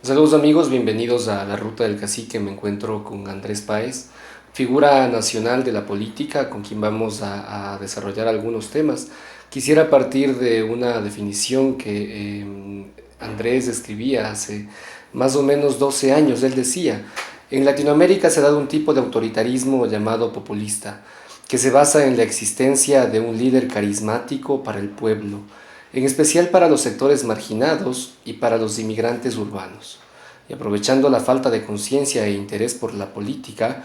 Saludos amigos, bienvenidos a La Ruta del Cacique. Me encuentro con Andrés Páez, figura nacional de la política, con quien vamos a desarrollar algunos temas. Quisiera partir de una definición que Andrés escribía hace más o menos 12 años. Él decía, en Latinoamérica se ha dado un tipo de autoritarismo llamado populista, que se basa en la existencia de un líder carismático para el pueblo, en especial para los sectores marginados y para los inmigrantes urbanos. Y aprovechando la falta de conciencia e interés por la política,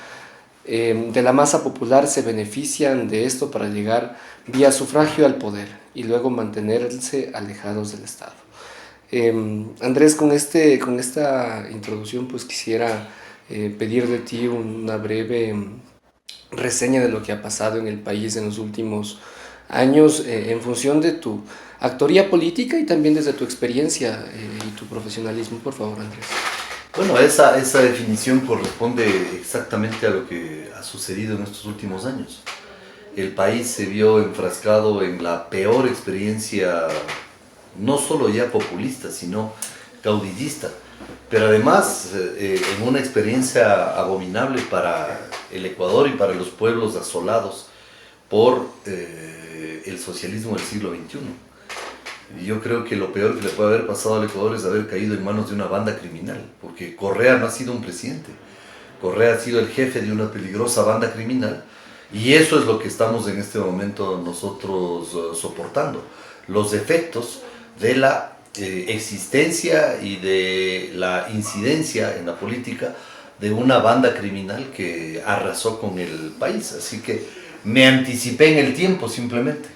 de la masa popular se benefician de esto para llegar vía sufragio al poder y luego mantenerse alejados del Estado. Andrés, con esta introducción, pues quisiera pedir de ti una breve reseña de lo que ha pasado en el país en los últimos años en función de tu actoría política y también desde tu experiencia y tu profesionalismo. Por favor, Andrés. Bueno, esa definición corresponde exactamente a lo que ha sucedido en estos últimos años. El país se vio enfrascado en la peor experiencia, no solo ya populista, sino caudillista, pero además en una experiencia abominable para el Ecuador y para los pueblos asolados por el socialismo del siglo XXI. Yo creo que lo peor que le puede haber pasado al Ecuador es haber caído en manos de una banda criminal, porque Correa no ha sido un presidente, Correa ha sido el jefe de una peligrosa banda criminal, y eso es lo que estamos en este momento nosotros soportando, los efectos de la existencia y de la incidencia en la política de una banda criminal que arrasó con el país. Así que me anticipé en el tiempo simplemente.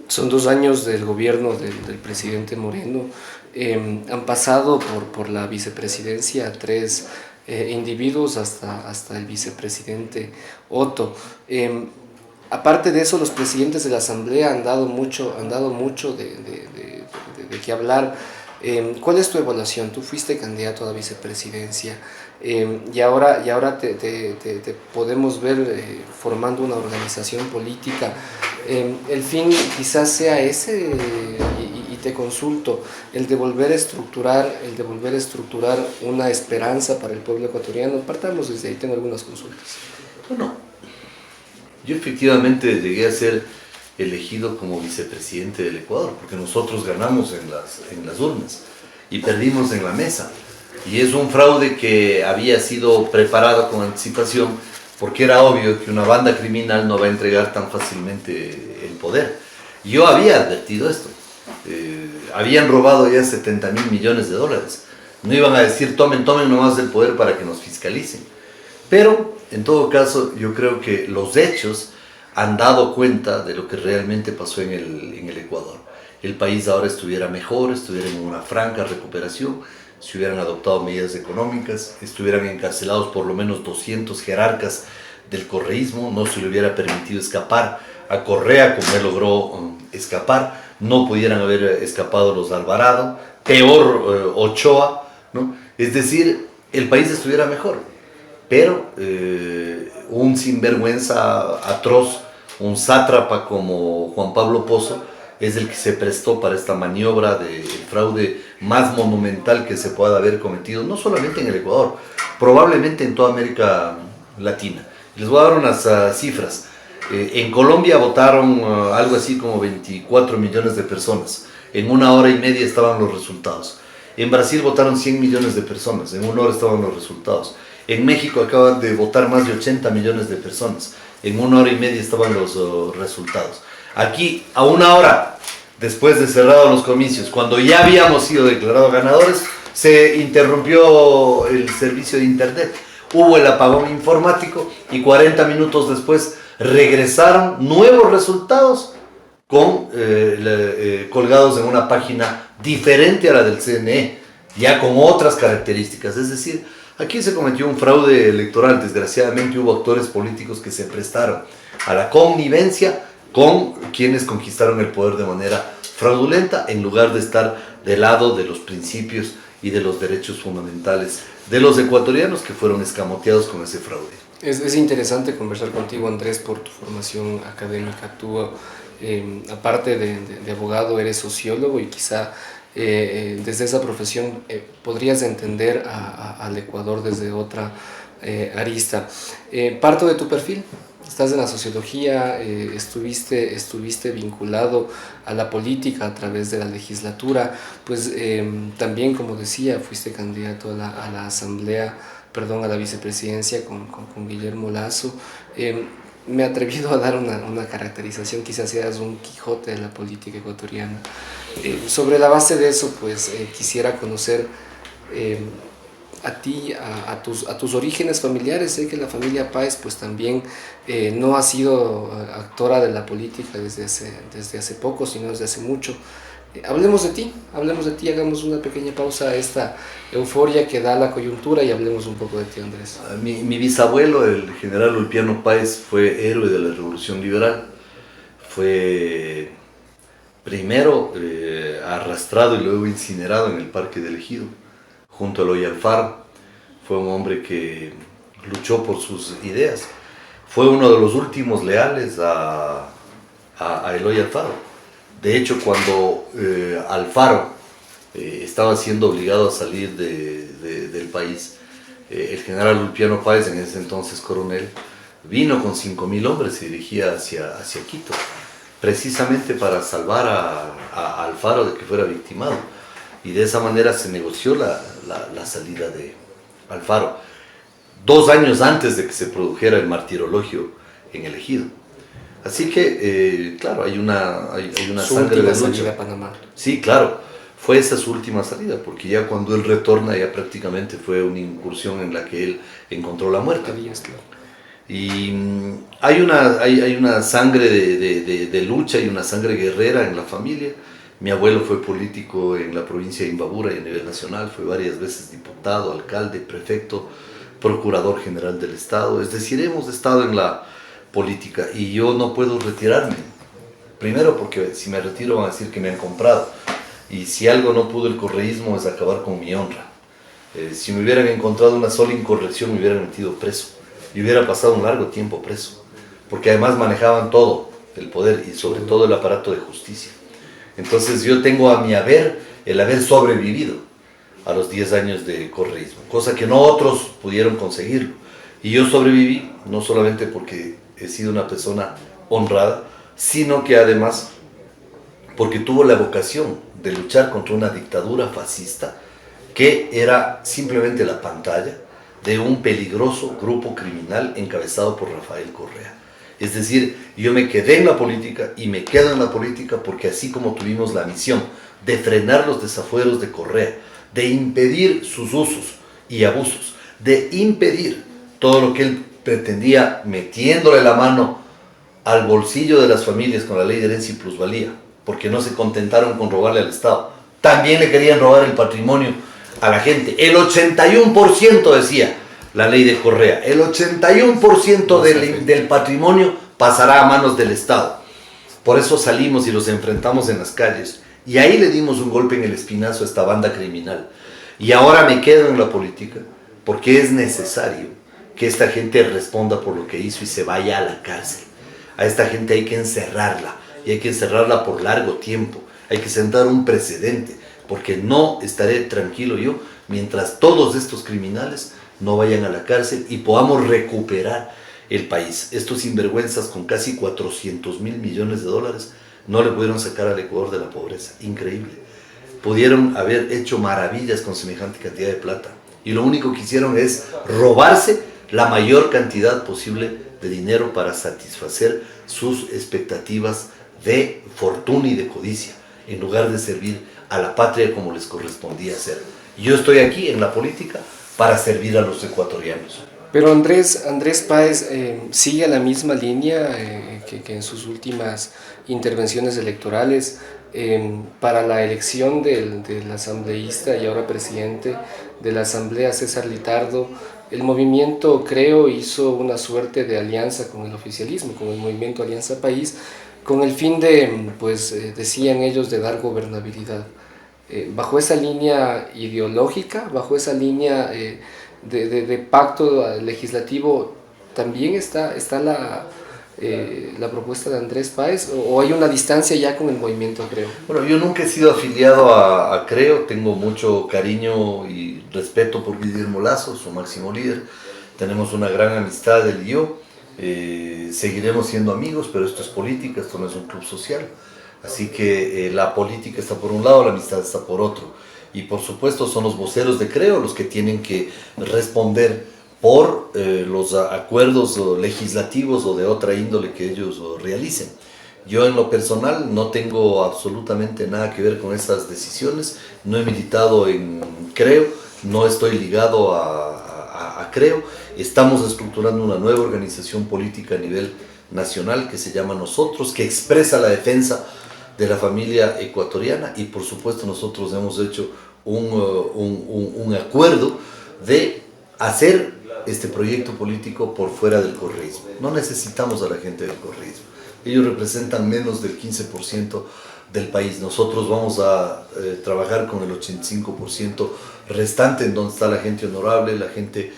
Son 2 años del gobierno del presidente Moreno. Han pasado por la vicepresidencia tres individuos hasta el vicepresidente Otto. Aparte de eso, los presidentes de la Asamblea han dado mucho de qué hablar. ¿Cuál es tu evaluación? Tú fuiste candidato a la vicepresidencia y ahora te podemos ver formando una organización política. El fin quizás sea ese y te consulto, el de volver a estructurar una esperanza para el pueblo ecuatoriano. Partamos desde ahí, tengo algunas consultas. Bueno, yo efectivamente llegué a ser elegido como vicepresidente del Ecuador, porque nosotros ganamos en las urnas y perdimos en la mesa. Y es un fraude que había sido preparado con anticipación, porque era obvio que una banda criminal no va a entregar tan fácilmente el poder. Yo había advertido esto. Habían robado ya 70.000 millones de dólares. No iban a decir tomen nomás el poder para que nos fiscalicen. Pero, en todo caso, yo creo que los hechos han dado cuenta de lo que realmente pasó en el Ecuador. El país ahora estuviera mejor, estuviera en una franca recuperación, se hubieran adoptado medidas económicas, estuvieran encarcelados por lo menos 200 jerarcas del correísmo, no se le hubiera permitido escapar a Correa como él logró escapar, no pudieran haber escapado los Alvarado, peor Ochoa, ¿no? Es decir, el país estuviera mejor, pero un sinvergüenza atroz, un sátrapa como Juan Pablo Pozo, es el que se prestó para esta maniobra del fraude más monumental que se pueda haber cometido, no solamente en el Ecuador, probablemente en toda América Latina. Les voy a dar unas cifras. En Colombia votaron algo así como 24 millones de personas. En 1 hora y media estaban los resultados. En Brasil votaron 100 millones de personas. En 1 hora estaban los resultados. En México acaban de votar más de 80 millones de personas. En 1 hora y media estaban los resultados. Aquí, a 1 hora después de cerrados los comicios, cuando ya habíamos sido declarados ganadores, se interrumpió el servicio de internet. Hubo el apagón informático y 40 minutos después regresaron nuevos resultados colgados en una página diferente a la del CNE, ya con otras características. Es decir, aquí se cometió un fraude electoral. Desgraciadamente hubo actores políticos que se prestaron a la connivencia con quienes conquistaron el poder de manera fraudulenta, en lugar de estar del lado de los principios y de los derechos fundamentales de los ecuatorianos que fueron escamoteados con ese fraude. Es interesante conversar contigo, Andrés, por tu formación académica. Tú, aparte de abogado, eres sociólogo y quizá desde esa profesión podrías entender al Ecuador desde otra arista. Parto de tu perfil. Estás en la sociología, estuviste vinculado a la política a través de la legislatura, pues también, como decía, fuiste candidato a la asamblea, perdón, a la vicepresidencia con Guillermo Lasso. Me he atrevido a dar una caracterización, quizás seas un Quijote de la política ecuatoriana. Sobre la base de eso, pues quisiera conocer a ti, a tus orígenes familiares. Sé que la familia Páez pues también no ha sido actora de la política desde hace poco, sino desde hace mucho. Hablemos de ti, hagamos una pequeña pausa a esta euforia que da la coyuntura y hablemos un poco de ti, Andrés. Mi bisabuelo, el general Ulpiano Páez, fue héroe de la Revolución Liberal. Fue primero arrastrado y luego incinerado en el Parque del Ejido, junto a Eloy Alfaro. Fue un hombre que luchó por sus ideas. Fue uno de los últimos leales a Eloy Alfaro. De hecho, cuando Alfaro estaba siendo obligado a salir del país, el general Ulpiano Páez, en ese entonces coronel, vino con 5.000 hombres y se dirigía hacia Quito, precisamente para salvar a Alfaro de que fuera victimado. Y de esa manera se negoció la salida de Alfaro, 2 años antes de que se produjera el martirologio en el Ejido. Así que, claro, hay una sangre de lucha. Salida a Panamá. Sí, claro, fue esa su última salida, porque ya cuando él retorna ya prácticamente fue una incursión en la que él encontró la muerte. Y hay una sangre de lucha y una sangre guerrera en la familia. Mi abuelo fue político en la provincia de Imbabura y a nivel nacional, fue varias veces diputado, alcalde, prefecto, procurador general del Estado. Es decir, hemos estado en la política y yo no puedo retirarme. Primero porque si me retiro van a decir que me han comprado. Y si algo no pudo el correísmo es acabar con mi honra. Si me hubieran encontrado una sola incorrección me hubieran metido preso. Y hubiera pasado un largo tiempo preso. Porque además manejaban todo el poder y sobre todo el aparato de justicia. Entonces yo tengo a mi haber el haber sobrevivido a los 10 años de correísmo. Cosa que no otros pudieron conseguirlo. Y yo sobreviví no solamente porque he sido una persona honrada, sino que además porque tuvo la vocación de luchar contra una dictadura fascista que era simplemente la pantalla de un peligroso grupo criminal encabezado por Rafael Correa. Es decir, yo me quedé en la política y me quedo en la política porque así como tuvimos la misión de frenar los desafueros de Correa, de impedir sus usos y abusos, de impedir todo lo que él pretendía metiéndole la mano al bolsillo de las familias con la ley de herencia y plusvalía, porque no se contentaron con robarle al Estado. También le querían robar el patrimonio a la gente. El 81% decía la ley de Correa. El 81% del patrimonio pasará a manos del Estado. Por eso salimos y los enfrentamos en las calles. Y ahí le dimos un golpe en el espinazo a esta banda criminal. Y ahora me quedo en la política porque es necesario que esta gente responda por lo que hizo y se vaya a la cárcel. A esta gente hay que encerrarla, y hay que encerrarla por largo tiempo. Hay que sentar un precedente, porque no estaré tranquilo yo mientras todos estos criminales no vayan a la cárcel y podamos recuperar el país. Estos sinvergüenzas con casi 400.000 millones de dólares no le pudieron sacar al Ecuador de la pobreza. Increíble. Pudieron haber hecho maravillas con semejante cantidad de plata. Y lo único que hicieron es robarse la mayor cantidad posible de dinero para satisfacer sus expectativas de fortuna y de codicia, en lugar de servir a la patria como les correspondía hacer. Yo estoy aquí en la política para servir a los ecuatorianos. Pero Andrés Páez sigue la misma línea que en sus últimas intervenciones electorales para la elección del asambleísta y ahora presidente de la Asamblea, César Litardo. El movimiento, creo, hizo una suerte de alianza con el oficialismo, con el movimiento Alianza País, con el fin de, pues decían ellos, de dar gobernabilidad. Bajo esa línea ideológica, bajo esa línea de pacto legislativo, también está la propuesta de Andrés Páez, o hay una distancia ya con el movimiento Creo? Bueno, yo nunca he sido afiliado a Creo, tengo mucho cariño y respeto por Guillermo Lasso, su máximo líder, tenemos una gran amistad él y yo, seguiremos siendo amigos, pero esto es política, esto no es un club social, así que la política está por un lado, la amistad está por otro, y por supuesto son los voceros de Creo los que tienen que responder por los acuerdos legislativos o de otra índole que ellos realicen. Yo en lo personal no tengo absolutamente nada que ver con esas decisiones, no he militado en Creo, no estoy ligado a Creo, estamos estructurando una nueva organización política a nivel nacional que se llama Nosotros, que expresa la defensa de la familia ecuatoriana y por supuesto nosotros hemos hecho un acuerdo de hacer este proyecto político por fuera del correísmo. No necesitamos a la gente del correísmo. Ellos representan menos del 15% del país. Nosotros vamos a trabajar con el 85% restante, en donde está la gente honorable, la gente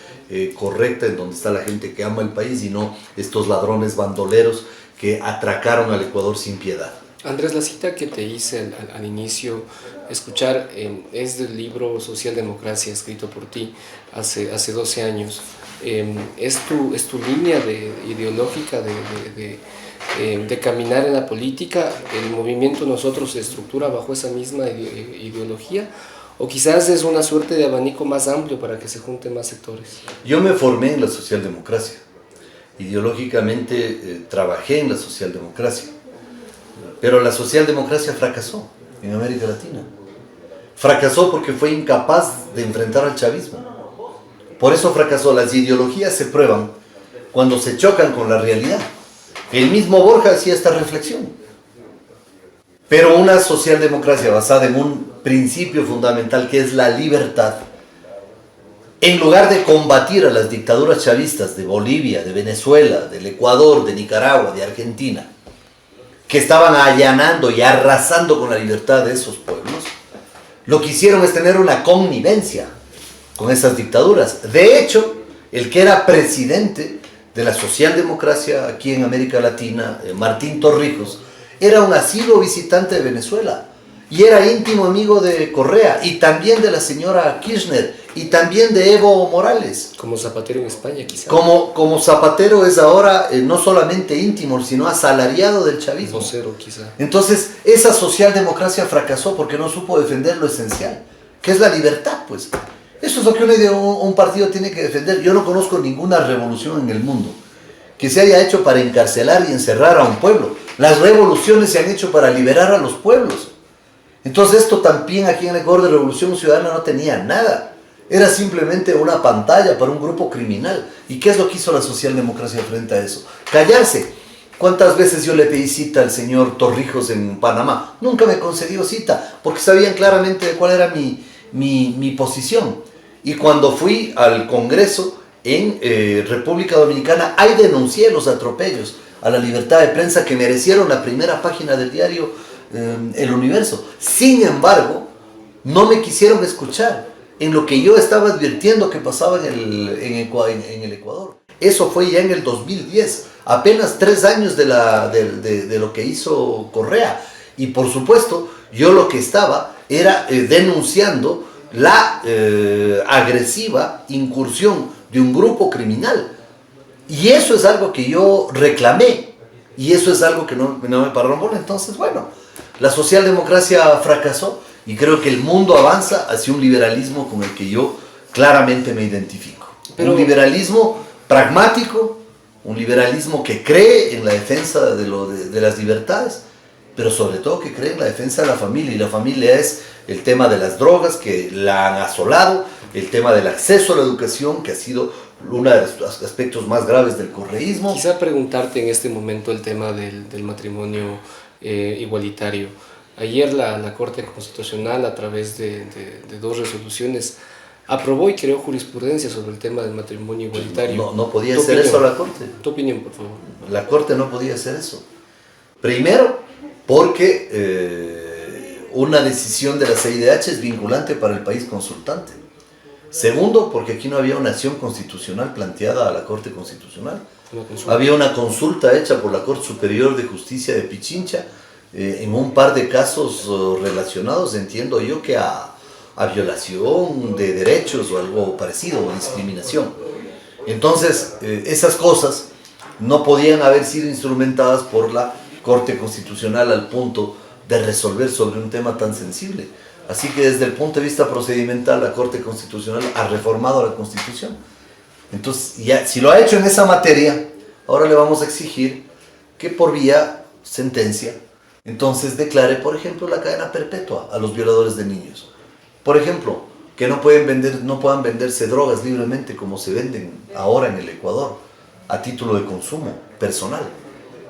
correcta, en donde está la gente que ama el país y no estos ladrones bandoleros que atracaron al Ecuador sin piedad. Andrés, la cita que te hice al inicio, escuchar, es del libro Socialdemocracia, escrito por ti hace 12 años. ¿Es tu línea ideológica de caminar en la política? ¿El movimiento Nosotros se estructura bajo esa misma ideología? ¿O quizás es una suerte de abanico más amplio para que se junten más sectores? Yo me formé en la socialdemocracia. Ideológicamente trabajé en la socialdemocracia. Pero la socialdemocracia fracasó en América Latina. Fracasó porque fue incapaz de enfrentar al chavismo. Por eso fracasó. Las ideologías se prueban cuando se chocan con la realidad. El mismo Borja hacía esta reflexión. Pero una socialdemocracia basada en un principio fundamental que es la libertad, en lugar de combatir a las dictaduras chavistas de Bolivia, de Venezuela, del Ecuador, de Nicaragua, de Argentina, que estaban allanando y arrasando con la libertad de esos pueblos, lo que hicieron es tener una connivencia con esas dictaduras. De hecho, el que era presidente de la socialdemocracia aquí en América Latina, Martín Torrijos, era un asiduo visitante de Venezuela y era íntimo amigo de Correa y también de la señora Kirchner y también de Evo Morales. Como Zapatero en España, quizás. Como Zapatero es ahora no solamente íntimo, sino asalariado del chavismo. Vocero, quizá. Entonces, esa socialdemocracia fracasó porque no supo defender lo esencial, que es la libertad, pues. Eso es lo que un partido tiene que defender. Yo no conozco ninguna revolución en el mundo que se haya hecho para encarcelar y encerrar a un pueblo. Las revoluciones se han hecho para liberar a los pueblos. Entonces, esto también aquí en el Ecuador de Revolución Ciudadana no tenía nada. Era simplemente una pantalla para un grupo criminal. ¿Y qué es lo que hizo la socialdemocracia frente a eso? Callarse. ¿Cuántas veces yo le pedí cita al señor Torrijos en Panamá? Nunca me concedió cita, porque sabían claramente cuál era mi posición. Y cuando fui al Congreso en República Dominicana, ahí denuncié los atropellos a la libertad de prensa que merecieron la primera página del diario El Universo. Sin embargo, no me quisieron escuchar en lo que yo estaba advirtiendo que pasaba en el Ecuador. Eso fue ya en el 2010, apenas 3 años de lo que hizo Correa. Y por supuesto, yo lo que estaba era denunciando la agresiva incursión de un grupo criminal. Y eso es algo que yo reclamé. Y eso es algo que no me pararon bola. Entonces, bueno, la socialdemocracia fracasó. Y creo que el mundo avanza hacia un liberalismo con el que yo claramente me identifico. Pero un liberalismo pragmático, un liberalismo que cree en la defensa de las libertades, pero sobre todo que cree en la defensa de la familia. Y la familia es el tema de las drogas que la han asolado, el tema del acceso a la educación, que ha sido uno de los aspectos más graves del correísmo. Quizá preguntarte en este momento el tema del matrimonio igualitario. Ayer la Corte Constitucional, a través de 2 resoluciones, aprobó y creó jurisprudencia sobre el tema del matrimonio igualitario. No podía hacer eso la Corte. Tu opinión, por favor. La Corte no podía hacer eso. Primero, porque una decisión de la CIDH es vinculante para el país consultante. Segundo, porque aquí no había una acción constitucional planteada a la Corte Constitucional. Había una consulta hecha por la Corte Superior de Justicia de Pichincha en un par de casos relacionados, entiendo yo, que a violación de derechos o algo parecido, o discriminación. Entonces, esas cosas no podían haber sido instrumentadas por la Corte Constitucional al punto de resolver sobre un tema tan sensible. Así que desde el punto de vista procedimental, la Corte Constitucional ha reformado la Constitución. Entonces, ya, si lo ha hecho en esa materia, ahora le vamos a exigir que por vía sentencia, entonces declare, por ejemplo, la cadena perpetua a los violadores de niños. Por ejemplo, que no puedan venderse drogas libremente como se venden ahora en el Ecuador, a título de consumo personal.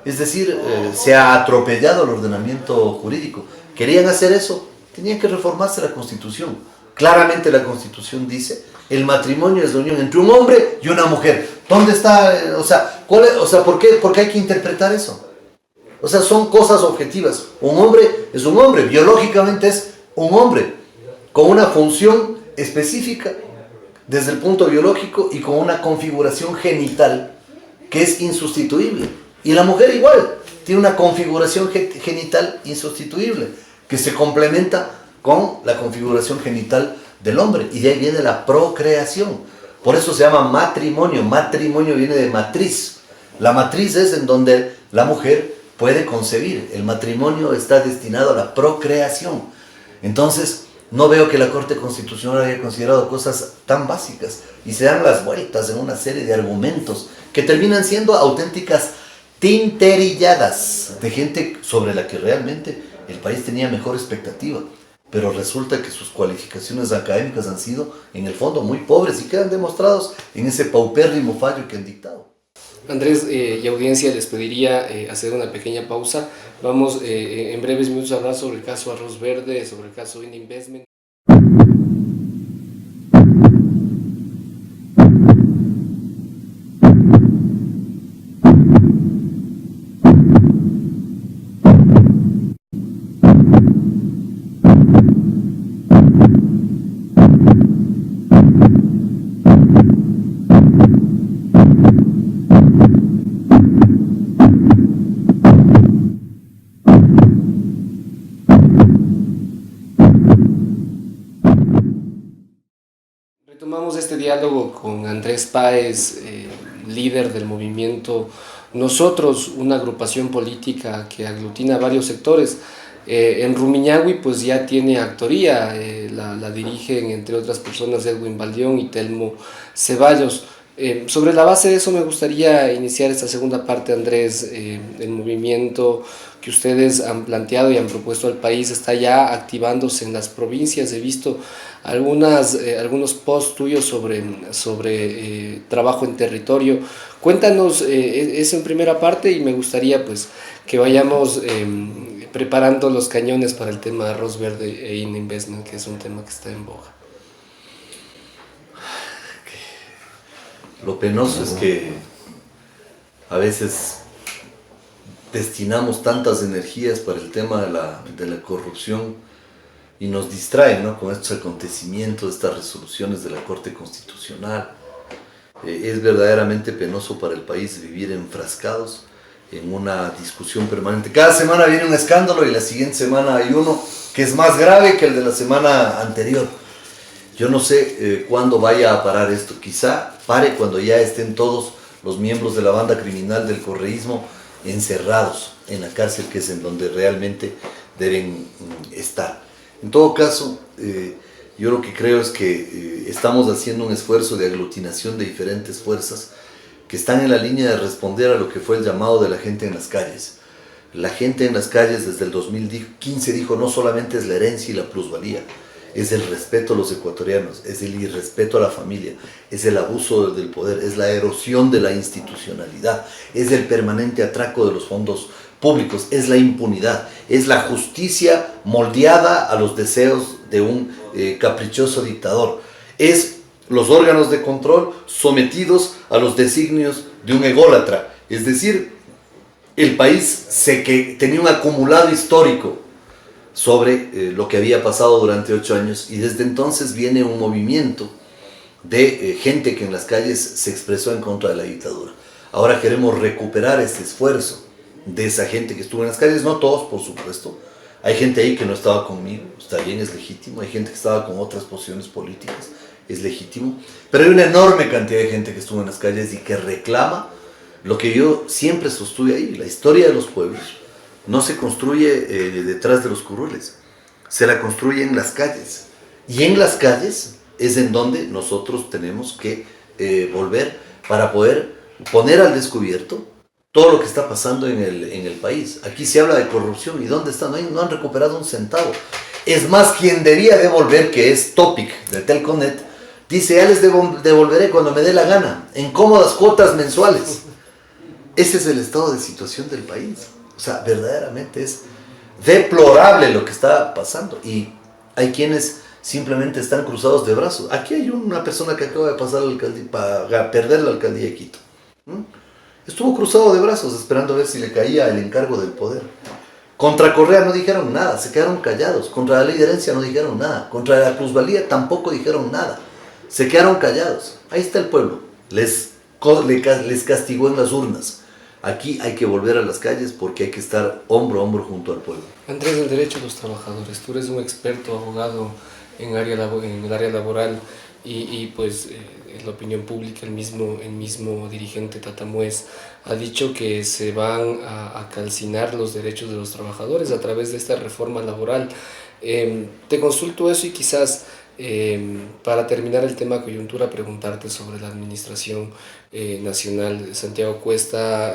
Es decir, se ha atropellado el ordenamiento jurídico. ¿Querían hacer eso? Tenían que reformarse la Constitución. Claramente la Constitución dice, el matrimonio es la unión entre un hombre y una mujer. ¿Dónde está? ¿Por qué hay que interpretar eso? O sea, son cosas objetivas. Un hombre es un hombre, biológicamente es un hombre, con una función específica desde el punto biológico y con una configuración genital que es insustituible. Y la mujer igual, tiene una configuración genital insustituible, que se complementa con la configuración genital del hombre. Y de ahí viene la procreación. Por eso se llama matrimonio. Matrimonio viene de matriz. La matriz es en donde la mujer puede concebir. El matrimonio está destinado a la procreación. Entonces, no veo que la Corte Constitucional haya considerado cosas tan básicas y se dan las vueltas en una serie de argumentos que terminan siendo auténticas tinterilladas de gente sobre la que realmente el país tenía mejor expectativa, pero resulta que sus cualificaciones académicas han sido en el fondo muy pobres y quedan demostrados en ese paupérrimo fallo que han dictado. Andrés y audiencia, les pediría hacer una pequeña pausa. Vamos en breves minutos a hablar sobre el caso Arroz Verde, sobre el caso Ininvestment. Retomamos este diálogo con Andrés Páez, líder del movimiento Nosotros, una agrupación política que aglutina varios sectores. En Rumiñahui pues ya tiene actoría, la dirigen entre otras personas Edwin Baldión y Telmo Ceballos. Sobre la base de eso me gustaría iniciar esta segunda parte, Andrés. El movimiento que ustedes han planteado y han propuesto al país está ya activándose en las provincias. He visto algunos posts tuyos sobre trabajo en territorio. Cuéntanos eso en primera parte y me gustaría pues que vayamos preparando los cañones para el tema de Arroz Verde e Ininvestment, que es un tema que está en boga. Lo penoso es que a veces destinamos tantas energías para el tema de la corrupción y nos distraen, ¿no?, con estos acontecimientos, estas resoluciones de la Corte Constitucional. Es verdaderamente penoso para el país vivir enfrascados en una discusión permanente. Cada semana viene un escándalo y la siguiente semana hay uno que es más grave que el de la semana anterior. Yo no sé cuándo vaya a parar esto. Quizá pare cuando ya estén todos los miembros de la banda criminal del correísmo encerrados en la cárcel, que es en donde realmente deben estar. En todo caso, yo lo que creo es que estamos haciendo un esfuerzo de aglutinación de diferentes fuerzas que están en la línea de responder a lo que fue el llamado de la gente en las calles. La gente en las calles desde el 2015 dijo: no solamente es la herencia y la plusvalía, es el respeto a los ecuatorianos, es el irrespeto a la familia, es el abuso del poder, es la erosión de la institucionalidad, es el permanente atraco de los fondos públicos, es la impunidad, es la justicia moldeada a los deseos de un caprichoso dictador, es los órganos de control sometidos a los designios de un ególatra. Es decir, el país que tenía un acumulado histórico sobre lo que había pasado durante 8 años, y desde entonces viene un movimiento de gente que en las calles se expresó en contra de la dictadura. Ahora queremos recuperar este esfuerzo de esa gente que estuvo en las calles, no todos, por supuesto. Hay gente ahí que no estaba conmigo, está bien, es legítimo. Hay gente que estaba con otras posiciones políticas, es legítimo. Pero hay una enorme cantidad de gente que estuvo en las calles y que reclama lo que yo siempre sostuve ahí. La historia de los pueblos no se construye detrás de los curules, se la construye en las calles. Y en las calles es en donde nosotros tenemos que volver para poder poner al descubierto todo lo que está pasando en el país. Aquí se habla de corrupción. ¿Y dónde está? No han recuperado un centavo. Es más, quien debía devolver, que es Topic de Telconet, dice, ya les devolveré cuando me dé la gana, en cómodas cuotas mensuales. Ese es el estado de situación del país. O sea, verdaderamente es deplorable lo que está pasando. Y hay quienes simplemente están cruzados de brazos. Aquí hay una persona que acaba de pasar para perder la alcaldía de Quito. Estuvo cruzado de brazos esperando a ver si le caía el encargo del poder. Contra Correa no dijeron nada, se quedaron callados. Contra la ley de herencia no dijeron nada. Contra la plusvalía tampoco dijeron nada. Se quedaron callados. Ahí está el pueblo. Les castigó en las urnas. Aquí hay que volver a las calles porque hay que estar hombro a hombro junto al pueblo. Andrés, el derecho de los trabajadores. Tú eres un experto abogado en el área laboral y pues en la opinión pública el mismo dirigente Tatamuez ha dicho que se van a calcinar los derechos de los trabajadores a través de esta reforma laboral. Te consulto eso y quizás para terminar el tema coyuntura preguntarte sobre la administración nacional. Santiago Cuesta,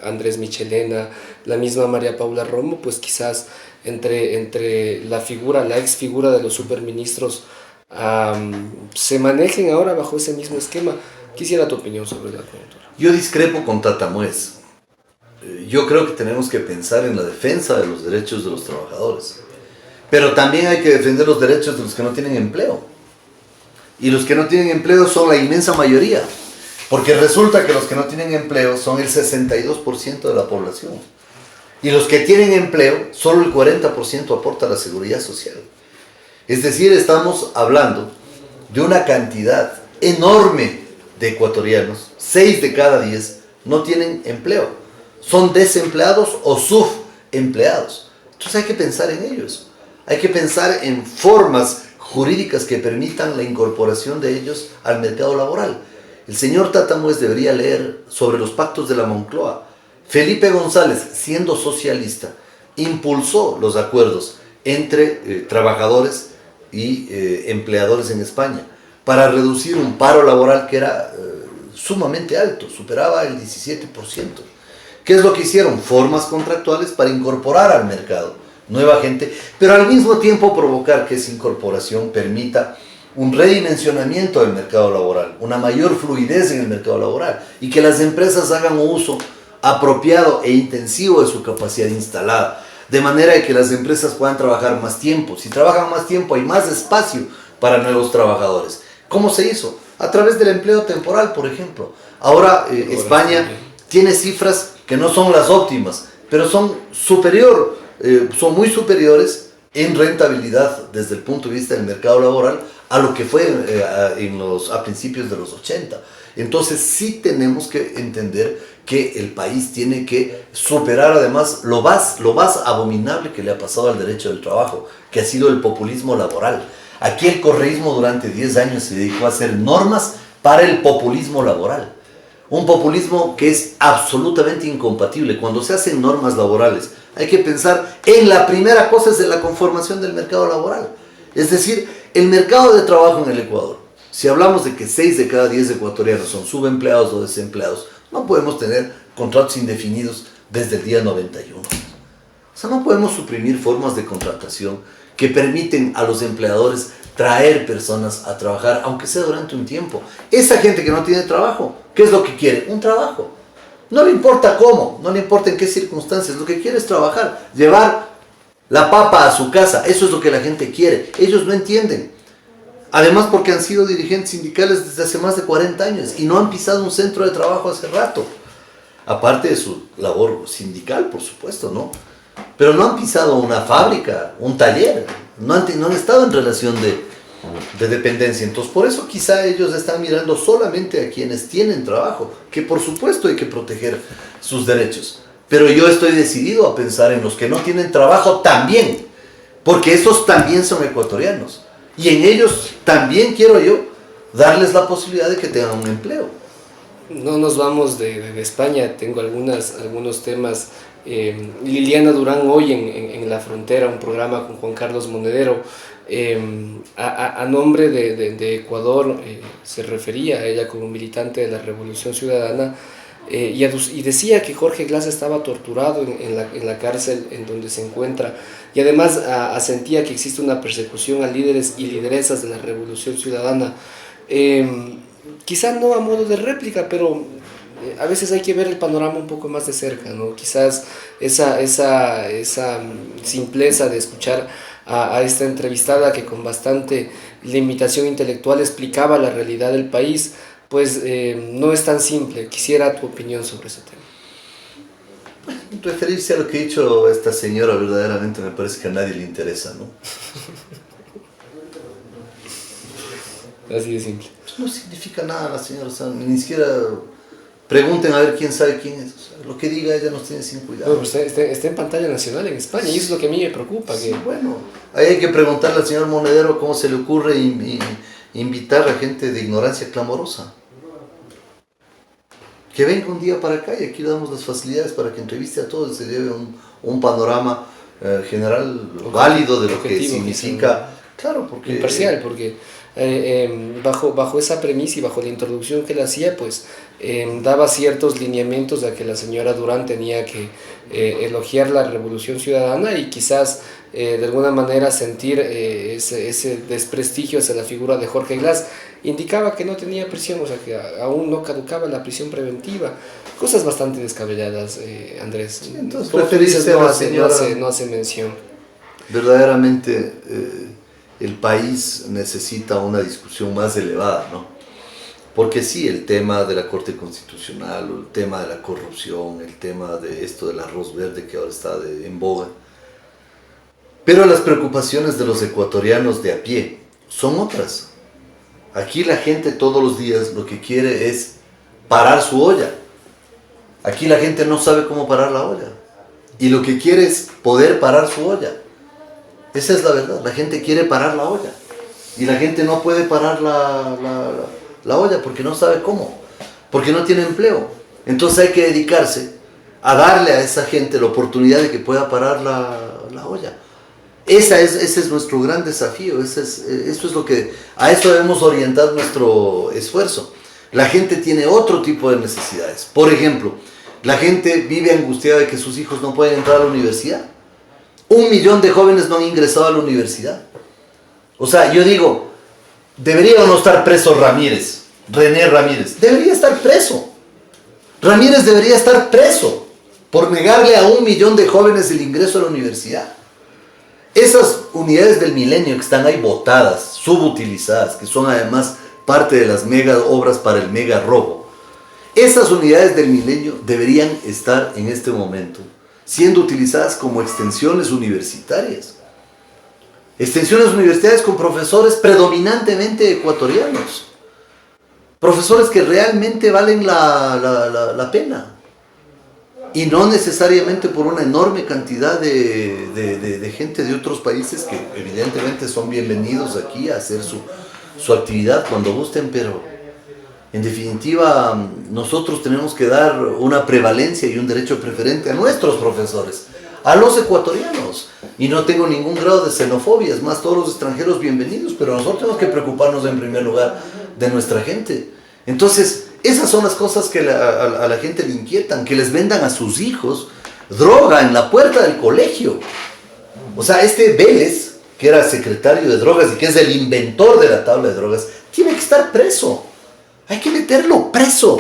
Andrés Michelena, la misma María Paula Romo, pues quizás entre la ex figura de los superministros se manejen ahora bajo ese mismo esquema. Quisiera tu opinión sobre la coyuntura. Yo discrepo con Tatamuez. Yo creo que tenemos que pensar en la defensa de los derechos de los trabajadores. Pero también hay que defender los derechos de los que no tienen empleo. Y los que no tienen empleo son la inmensa mayoría. Porque resulta que los que no tienen empleo son el 62% de la población. Y los que tienen empleo, solo el 40% aporta a la seguridad social. Es decir, estamos hablando de una cantidad enorme de ecuatorianos, 6 de cada 10 no tienen empleo. Son desempleados o subempleados. Entonces hay que pensar en ellos. Hay que pensar en formas jurídicas que permitan la incorporación de ellos al mercado laboral. El señor Tatamuez debería leer sobre los pactos de la Moncloa. Felipe González, siendo socialista, impulsó los acuerdos entre trabajadores y empleadores en España para reducir un paro laboral que era sumamente alto, superaba el 17%. ¿Qué es lo que hicieron? Formas contractuales para incorporar al mercado nueva gente, pero al mismo tiempo provocar que esa incorporación permita un redimensionamiento del mercado laboral, una mayor fluidez en el mercado laboral y que las empresas hagan un uso apropiado e intensivo de su capacidad instalada, de manera que las empresas puedan trabajar más tiempo. Si trabajan más tiempo hay más espacio para nuevos trabajadores. ¿Cómo se hizo? A través del empleo temporal, por ejemplo. Ahora España tiene cifras que no son las óptimas, pero son muy superiores en rentabilidad desde el punto de vista del mercado laboral a lo que fue a principios de los 80. Entonces sí tenemos que entender que el país tiene que superar además lo más abominable que le ha pasado al derecho del trabajo, que ha sido el populismo laboral. Aquí el correísmo durante 10 años se dedicó a hacer normas para el populismo laboral. Un populismo que es absolutamente incompatible. Cuando se hacen normas laborales, hay que pensar en la primera cosa, es en la conformación del mercado laboral. Es decir, el mercado de trabajo en el Ecuador. Si hablamos de que 6 de cada 10 ecuatorianos son subempleados o desempleados, no podemos tener contratos indefinidos desde el día 91. O sea, no podemos suprimir formas de contratación que permiten a los empleadores traer personas a trabajar, aunque sea durante un tiempo. Esa gente que no tiene trabajo, ¿qué es lo que quiere? Un trabajo. No le importa cómo, no le importa en qué circunstancias, lo que quiere es trabajar, llevar la papa a su casa, eso es lo que la gente quiere. Ellos no entienden. Además porque han sido dirigentes sindicales desde hace más de 40 años y no han pisado un centro de trabajo hace rato. Aparte de su labor sindical, por supuesto, ¿no? Pero no han pisado una fábrica, un taller, no han estado en relación de dependencia. Entonces, por eso quizá ellos están mirando solamente a quienes tienen trabajo, que por supuesto hay que proteger sus derechos. Pero yo estoy decidido a pensar en los que no tienen trabajo también, porque esos también son ecuatorianos. Y en ellos también quiero yo darles la posibilidad de que tengan un empleo. No nos vamos de España, tengo algunos temas. Liliana Durán hoy en La Frontera, un programa con Juan Carlos Monedero, a nombre de Ecuador, se refería a ella como militante de la Revolución Ciudadana, y decía que Jorge Glass estaba torturado en la cárcel en donde se encuentra, y además asentía que existe una persecución a líderes y lideresas de la Revolución Ciudadana. Quizá no a modo de réplica, pero a veces hay que ver el panorama un poco más de cerca, ¿no? Quizás esa simpleza de escuchar a esta entrevistada que con bastante limitación intelectual explicaba la realidad del país, pues no es tan simple. Quisiera tu opinión sobre ese tema. Referirse a lo que ha dicho esta señora verdaderamente me parece que a nadie le interesa, ¿no? Así de simple. No significa nada la señora, o sea, ni siquiera pregunten a ver quién sabe quién es. O sea, lo que diga ella nos tiene sin cuidado. No, pero está en pantalla nacional en España, y eso es lo que a mí me preocupa. Sí, bueno, ahí hay que preguntarle al señor Monedero cómo se le ocurre invitar a gente de ignorancia clamorosa. Que venga un día para acá y aquí le damos las facilidades para que entreviste a todos y se lleve un panorama general válido de lo que significa. Claro, porque... Imparcial, porque bajo esa premisa y bajo la introducción que él hacía, pues daba ciertos lineamientos a que la señora Durán tenía que elogiar la Revolución Ciudadana y quizás de alguna manera sentir ese desprestigio hacia la figura de Jorge Glass. Indicaba que no tenía prisión, o sea que aún no caducaba la prisión preventiva. Cosas bastante descabelladas, Andrés. Sí, entonces, como tú dices, no hace mención. Verdaderamente el país necesita una discusión más elevada, ¿no? Porque sí, el tema de la Corte Constitucional, o el tema de la corrupción, el tema de esto del arroz verde que ahora está en boga, pero las preocupaciones de los ecuatorianos de a pie son otras. Aquí la gente todos los días lo que quiere es parar su olla. Aquí la gente no sabe cómo parar la olla. Y lo que quiere es poder parar su olla. Esa es la verdad. La gente quiere parar la olla. Y la gente no puede parar la olla porque no sabe cómo. Porque no tiene empleo. Entonces hay que dedicarse a darle a esa gente la oportunidad de que pueda parar la olla. Ese es nuestro gran desafío. Eso es lo que, a eso debemos orientar nuestro esfuerzo. La gente tiene otro tipo de necesidades. Por ejemplo, la gente vive angustiada de que sus hijos no pueden entrar a la universidad. 1 millón de jóvenes no han ingresado a la universidad. O sea, yo digo, debería o no estar preso Ramírez, René Ramírez. Debería estar preso. Ramírez debería estar preso por negarle a 1 millón de jóvenes el ingreso a la universidad. Esas unidades del milenio que están ahí botadas, subutilizadas, que son además parte de las mega obras para el mega robo, esas unidades del milenio deberían estar en este momento siendo utilizadas como extensiones universitarias. Extensiones universitarias con profesores predominantemente ecuatorianos. Profesores que realmente valen la pena. Y no necesariamente por una enorme cantidad de gente de otros países que evidentemente son bienvenidos aquí a hacer su actividad cuando gusten, pero en definitiva nosotros tenemos que dar una prevalencia y un derecho preferente a nuestros profesores, a los ecuatorianos. Y no tengo ningún grado de xenofobia, es más, todos los extranjeros bienvenidos, pero nosotros tenemos que preocuparnos en primer lugar de nuestra gente. Entonces, esas son las cosas que a la gente le inquietan, que les vendan a sus hijos droga en la puerta del colegio. O sea, este Vélez, que era secretario de drogas y que es el inventor de la tabla de drogas, tiene que estar preso. Hay que meterlo preso.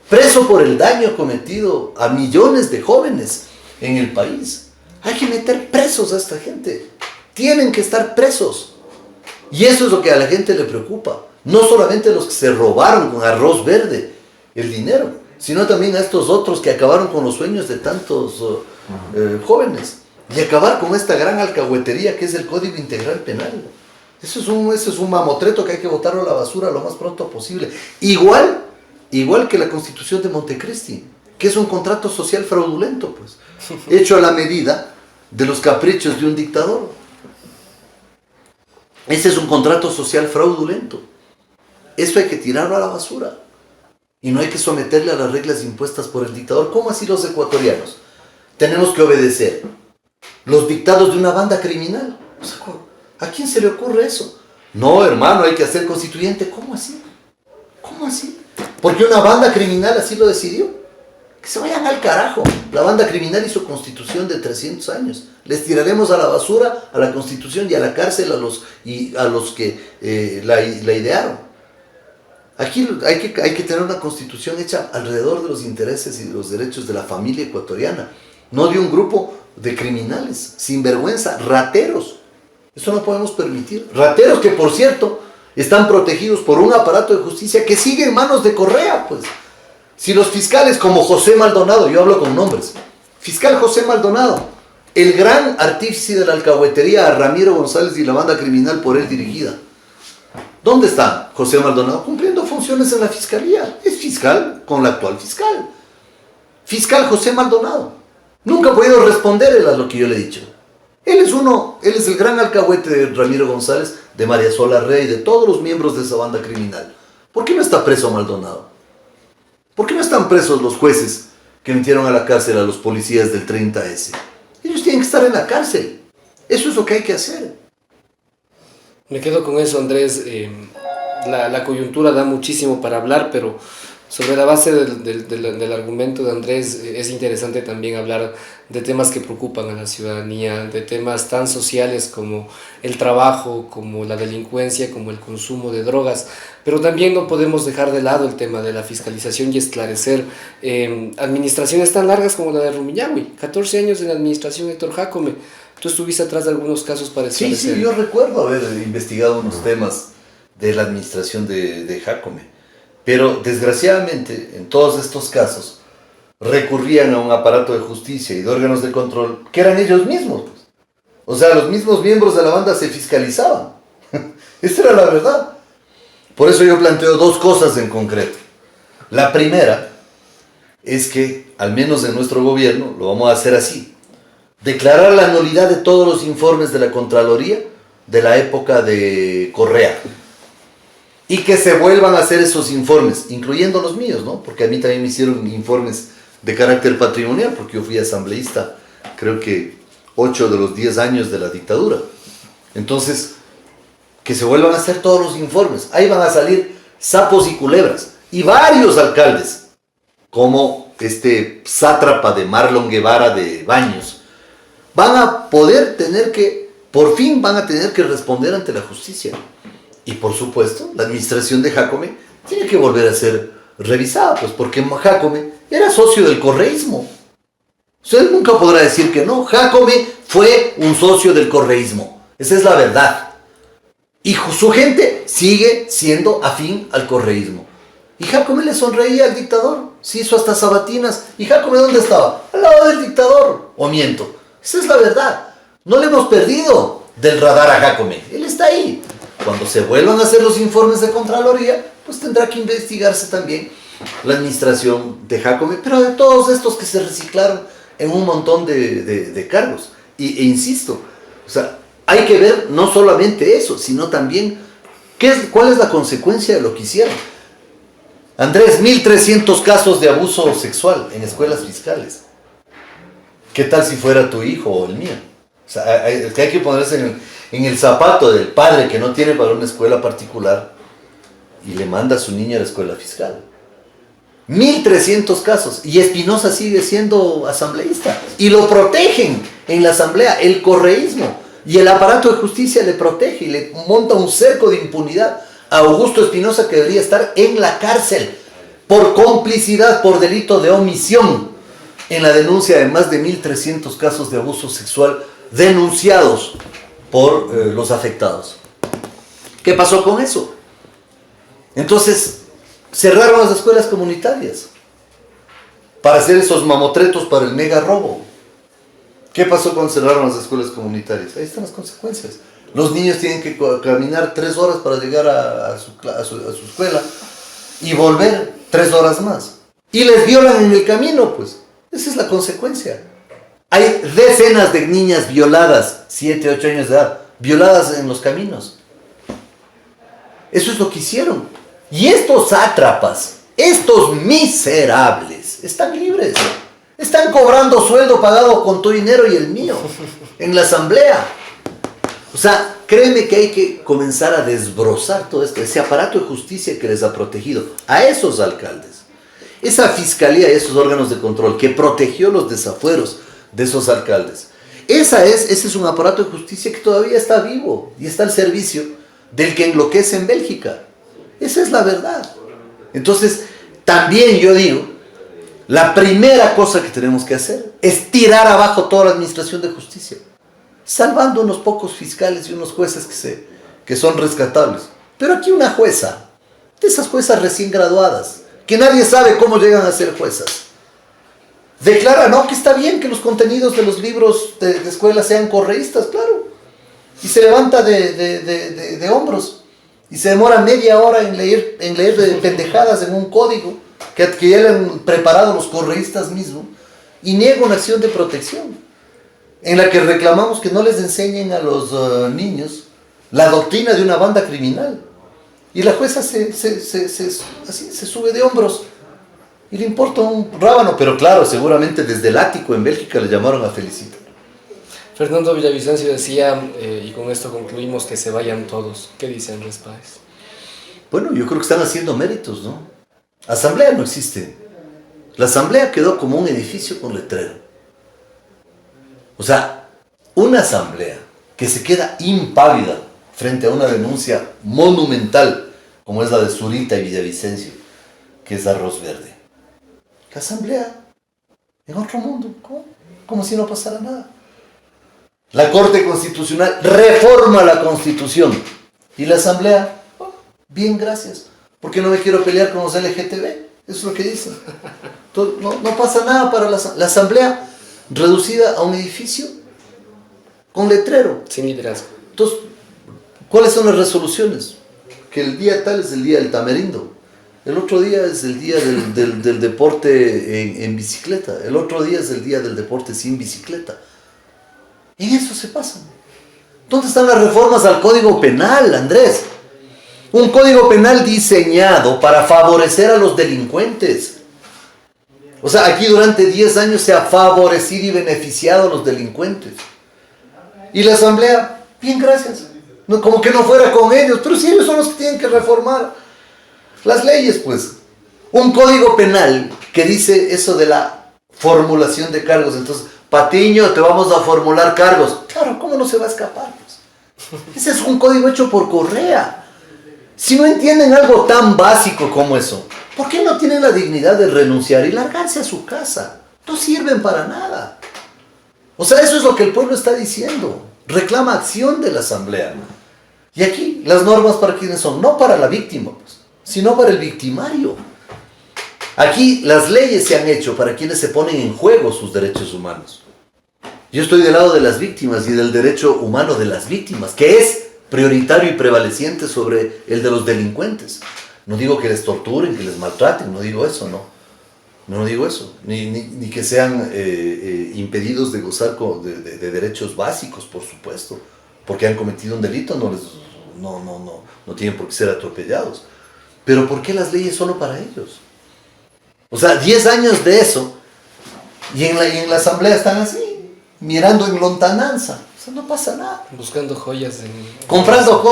Preso por el daño cometido a millones de jóvenes en el país. Hay que meter presos a esta gente. Tienen que estar presos. Y eso es lo que a la gente le preocupa. No solamente los que se robaron con arroz verde el dinero, sino también a estos otros que acabaron con los sueños de tantos jóvenes. Y acabar con esta gran alcahuetería que es el Código Integral Penal. Eso es un mamotreto que hay que botarlo a la basura lo más pronto posible. Igual que la Constitución de Montecristi, que es un contrato social fraudulento, pues, hecho a la medida de los caprichos de un dictador. Ese es un contrato social fraudulento. Eso hay que tirarlo a la basura. Y no hay que someterle a las reglas impuestas por el dictador. ¿Cómo así los ecuatorianos? Tenemos que obedecer los dictados de una banda criminal. O sea, ¿a quién se le ocurre eso? No, hermano, hay que hacer constituyente. ¿Cómo así? ¿Cómo así? Porque una banda criminal así lo decidió. Que se vayan al carajo. La banda criminal hizo constitución de 300 años. Les tiraremos a la basura, a la constitución y a la cárcel a los que la idearon. Aquí hay que tener una constitución hecha alrededor de los intereses y de los derechos de la familia ecuatoriana. No de un grupo de criminales, sinvergüenza, rateros. Eso no podemos permitir. Rateros que, por cierto, están protegidos por un aparato de justicia que sigue en manos de Correa, pues. Si los fiscales como José Maldonado, yo hablo con nombres, fiscal José Maldonado, el gran artífice de la alcahuetería a Ramiro González y la banda criminal por él dirigida. ¿Dónde está José Maldonado? Cumpliendo funciones en la fiscalía. Es fiscal con la actual fiscal. Fiscal José Maldonado. Nunca ha podido responder él a lo que yo le he dicho. Él es el gran alcahuete de Ramiro González, de María Sola Rey, de todos los miembros de esa banda criminal. ¿Por qué no está preso Maldonado? ¿Por qué no están presos los jueces que metieron a la cárcel a los policías del 30S? Ellos tienen que estar en la cárcel. Eso es lo que hay que hacer. Me quedo con eso, Andrés. La coyuntura da muchísimo para hablar, pero sobre la base del argumento de Andrés es interesante también hablar de temas que preocupan a la ciudadanía, de temas tan sociales como el trabajo, como la delincuencia, como el consumo de drogas, pero también no podemos dejar de lado el tema de la fiscalización y esclarecer administraciones tan largas como la de Rumiñahui, 14 años en la administración Héctor Jácome. Tú estuviste atrás de algunos casos para esclarecer. Sí, yo recuerdo haber investigado unos temas de la administración de Jácome, pero desgraciadamente en todos estos casos recurrían a un aparato de justicia y de órganos de control que eran ellos mismos. O sea, los mismos miembros de la banda se fiscalizaban. Esa era la verdad. Por eso yo planteo dos cosas en concreto. La primera es que, al menos en nuestro gobierno, lo vamos a hacer así. Declarar la nulidad de todos los informes de la Contraloría de la época de Correa. Y que se vuelvan a hacer esos informes, incluyendo los míos, ¿no? Porque a mí también me hicieron informes de carácter patrimonial, porque yo fui asambleísta, creo que 8 de los 10 años de la dictadura. Entonces, que se vuelvan a hacer todos los informes. Ahí van a salir sapos y culebras. Y varios alcaldes, como este sátrapa de Marlon Guevara de Baños, van a poder por fin van a tener que responder ante la justicia. Y por supuesto, la administración de Jácome tiene que volver a ser revisada, pues porque Jácome era socio del correísmo. Usted nunca podrá decir que no. Jácome fue un socio del correísmo. Esa es la verdad. Y su gente sigue siendo afín al correísmo. Y Jácome le sonreía al dictador. Se hizo hasta sabatinas. ¿Y Jácome dónde estaba? Al lado del dictador. ¿O miento? Esa es la verdad. No le hemos perdido del radar a Jácome. Él está ahí. Cuando se vuelvan a hacer los informes de Contraloría, pues tendrá que investigarse también la administración de Jácome, pero de todos estos que se reciclaron en un montón de cargos. E insisto, o sea, hay que ver no solamente eso, sino también cuál es la consecuencia de lo que hicieron. Andrés, 1.300 casos de abuso sexual en escuelas fiscales. ¿Qué tal si fuera tu hijo o el mío? O sea, hay que ponerse en el zapato del padre que no tiene para una escuela particular y le manda a su niña a la escuela fiscal. 1.300 casos. Y Espinosa sigue siendo asambleísta. Y lo protegen en la asamblea, el correísmo. Y el aparato de justicia le protege y le monta un cerco de impunidad a Augusto Espinosa, que debería estar en la cárcel por complicidad, por delito de omisión, en la denuncia de más de 1.300 casos de abuso sexual denunciados por los afectados. ¿Qué pasó con eso? Entonces, cerraron las escuelas comunitarias para hacer esos mamotretos para el mega robo. ¿Qué pasó cuando cerraron las escuelas comunitarias? Ahí están las consecuencias. Los niños tienen que caminar 3 horas para llegar a su escuela y volver 3 horas más. Y les violan en el camino, pues. Esa es la consecuencia. Hay decenas de niñas violadas, 7, 8 años de edad, violadas en los caminos. Eso es lo que hicieron. Y estos sátrapas, estos miserables, están libres. Están cobrando sueldo pagado con tu dinero y el mío en la asamblea. O sea, créeme que hay que comenzar a desbrozar todo esto, ese aparato de justicia que les ha protegido a esos alcaldes. Esa fiscalía y esos órganos de control que protegió los desafueros de esos alcaldes. Ese es un aparato de justicia que todavía está vivo y está al servicio del que enloquece en Bélgica. Esa es la verdad. Entonces, también yo digo, la primera cosa que tenemos que hacer es tirar abajo toda la administración de justicia, salvando unos pocos fiscales y unos jueces que son rescatables. Pero aquí una jueza, de esas juezas recién graduadas, que nadie sabe cómo llegan a ser juezas, declara, no, que está bien que los contenidos de los libros de escuela sean correístas, claro. Y se levanta de hombros y se demora media hora en leer pendejadas en un código que ya le han preparado los correístas mismos, y niega una acción de protección en la que reclamamos que no les enseñen a los niños la doctrina de una banda criminal. Y la jueza así se sube de hombros y le importa un rábano, pero claro, seguramente desde el ático en Bélgica le llamaron a felicitar. Fernando Villavicencio decía, y con esto concluimos, que se vayan todos. ¿Qué dice Andrés Páez? Bueno, yo creo que están haciendo méritos, ¿no? Asamblea no existe. La asamblea quedó como un edificio con letrero. O sea, una asamblea que se queda impávida frente a una denuncia monumental como es la de Zurita y Villavicencio, que es arroz verde. La asamblea en otro mundo, como si no pasara nada. La Corte Constitucional reforma la Constitución y la asamblea, bien, gracias, porque no me quiero pelear con los LGTB, eso es lo que dicen. Entonces, no pasa nada para la asamblea, reducida a un edificio con letrero. Sin liderazgo. Entonces, ¿cuáles son las resoluciones? Que el día tal es el día del tamerindo, el otro día es el día del deporte en bicicleta, el otro día es el día del deporte sin bicicleta. En eso se pasan. ¿Dónde están las reformas al Código Penal, Andrés? Un Código Penal diseñado para favorecer a los delincuentes. O sea, aquí durante 10 años se ha favorecido y beneficiado a los delincuentes. Y la asamblea, bien, gracias. No, como que no fuera con ellos, pero si ellos son los que tienen que reformar las leyes, pues. Un Código Penal que dice eso de la formulación de cargos. Entonces, Patiño, te vamos a formular cargos. Claro, ¿cómo no se va a escapar? Pues? Ese es un código hecho por Correa. Si no entienden algo tan básico como eso, ¿por qué no tienen la dignidad de renunciar y largarse a su casa? No sirven para nada. O sea, eso es lo que el pueblo está diciendo. Reclama acción de la asamblea. Y aquí, las normas para quiénes son, no para la víctima, pues, sino para el victimario. Aquí las leyes se han hecho para quienes se ponen en juego sus derechos humanos. Yo estoy del lado de las víctimas y del derecho humano de las víctimas, que es prioritario y prevaleciente sobre el de los delincuentes. No digo que les torturen, que les maltraten, no digo eso, no. No digo eso. Ni que sean impedidos de gozar de derechos básicos, por supuesto. Porque han cometido un delito, no tienen por qué ser atropellados. Pero ¿por qué las leyes solo para ellos? O sea, 10 años de eso, y en la asamblea están así, mirando en lontananza. O sea, no pasa nada. Buscando joyas comprando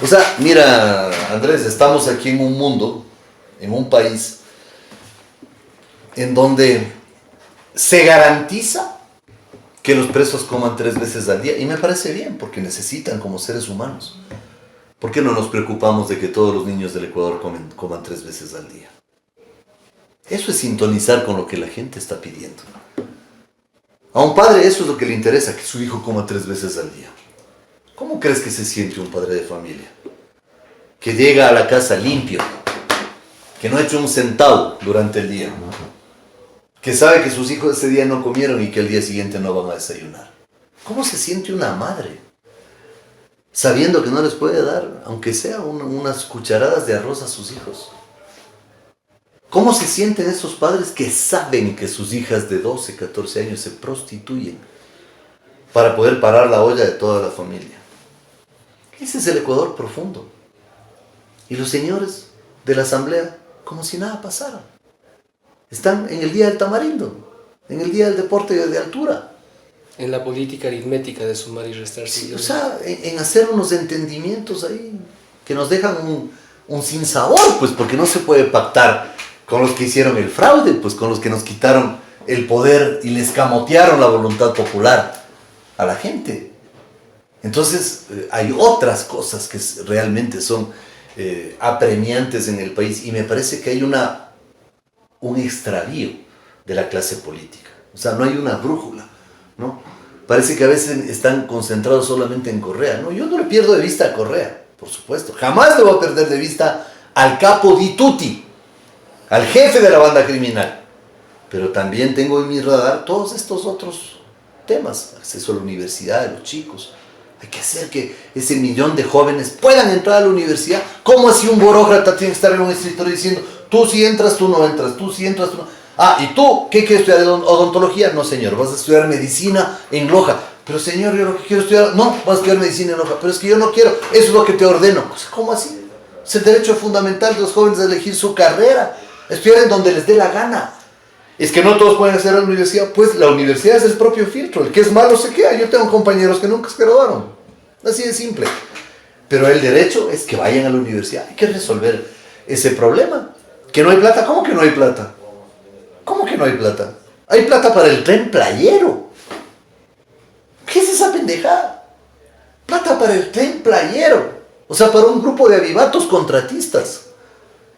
o sea, mira, Andrés, estamos aquí en un mundo, en un país, en donde se garantiza que los presos coman 3 veces al día. Y me parece bien, porque necesitan como seres humanos. ¿Por qué no nos preocupamos de que todos los niños del Ecuador coman 3 veces al día? Eso es sintonizar con lo que la gente está pidiendo. A un padre eso es lo que le interesa, que su hijo coma 3 veces al día. ¿Cómo crees que se siente un padre de familia? Que llega a la casa limpio, que no ha hecho un centavo durante el día, que sabe que sus hijos ese día no comieron y que el día siguiente no van a desayunar. ¿Cómo se siente una madre? sabiendo que no les puede dar, aunque sea unas cucharadas de arroz a sus hijos? ¿Cómo se sienten esos padres que saben que sus hijas de 12, 14 años se prostituyen para poder parar la olla de toda la familia? Ese es el Ecuador profundo. Y los señores de la asamblea, como si nada pasara. Están en el día del tamarindo, en el día del deporte de altura. En la política aritmética de sumar y restar. Sí, o sea, en hacer unos entendimientos ahí que nos dejan un sinsabor, pues, porque no se puede pactar con los que hicieron el fraude, pues con los que nos quitaron el poder y les camotearon la voluntad popular a la gente. Entonces, hay otras cosas que realmente son apremiantes en el país, y me parece que hay un extravío de la clase política. O sea, no hay una brújula, ¿no? Parece que a veces están concentrados solamente en Correa, ¿no? Yo no le pierdo de vista a Correa, por supuesto. Jamás le voy a perder de vista al capo di tutti, al jefe de la banda criminal. Pero también tengo en mi radar todos estos otros temas. Acceso a la universidad de los chicos. Hay que hacer que ese millón de jóvenes puedan entrar a la universidad. ¿Cómo así un burócrata tiene que estar en un escritorio diciendo, tú si entras, tú no entras, tú si entras, tú no? Ah, ¿y tú qué quieres estudiar? ¿Odontología? No, señor, vas a estudiar medicina en Loja. Pero, señor, yo lo que quiero estudiar... No, vas a estudiar medicina en Loja. Pero es que yo no quiero, eso es lo que te ordeno. ¿Cómo así? Es el derecho fundamental de los jóvenes a elegir su carrera, estudiar en donde les dé la gana. Es que no todos pueden hacer la universidad. Pues la universidad es el propio filtro. El que es malo se queda. Yo tengo compañeros que nunca se graduaron. Así de simple. Pero el derecho es que vayan a la universidad. Hay que resolver ese problema. ¿Que no hay plata? ¿Cómo que no hay plata? ¿Cómo que no hay plata? Hay plata para el tren playero. ¿Qué es esa pendejada? Plata para el tren playero. O sea, para un grupo de avivatos contratistas.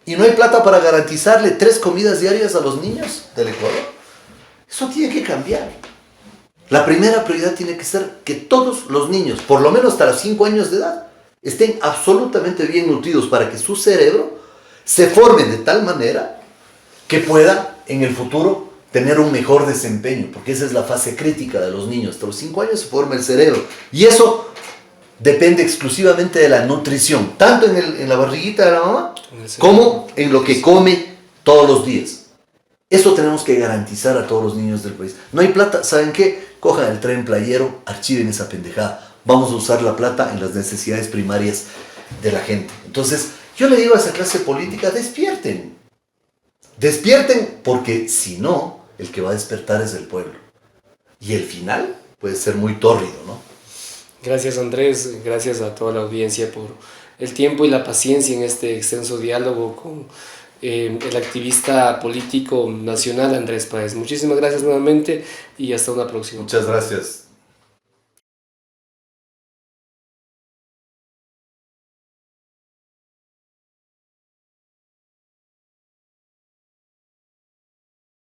Y no hay plata para garantizarle 3 comidas diarias a los niños del Ecuador. Eso tiene que cambiar. La primera prioridad tiene que ser que todos los niños, por lo menos hasta los 5 años de edad, estén absolutamente bien nutridos para que su cerebro se forme de tal manera que pueda en el futuro tener un mejor desempeño, porque esa es la fase crítica de los niños. Hasta los 5 años se forma el cerebro. Y eso depende exclusivamente de la nutrición, tanto en la barriguita de la mamá, como en lo que come todos los días. Eso tenemos que garantizar a todos los niños del país. No hay plata, ¿saben qué? Cojan el tren playero, archiven esa pendejada. Vamos a usar la plata en las necesidades primarias de la gente. Entonces, yo le digo a esa clase política, despierten. Despierten, porque si no, el que va a despertar es el pueblo. Y el final puede ser muy tórrido, ¿no? Gracias, Andrés, gracias a toda la audiencia por el tiempo y la paciencia en este extenso diálogo con el activista político nacional Andrés Páez. Muchísimas gracias nuevamente y hasta una próxima. Muchas gracias.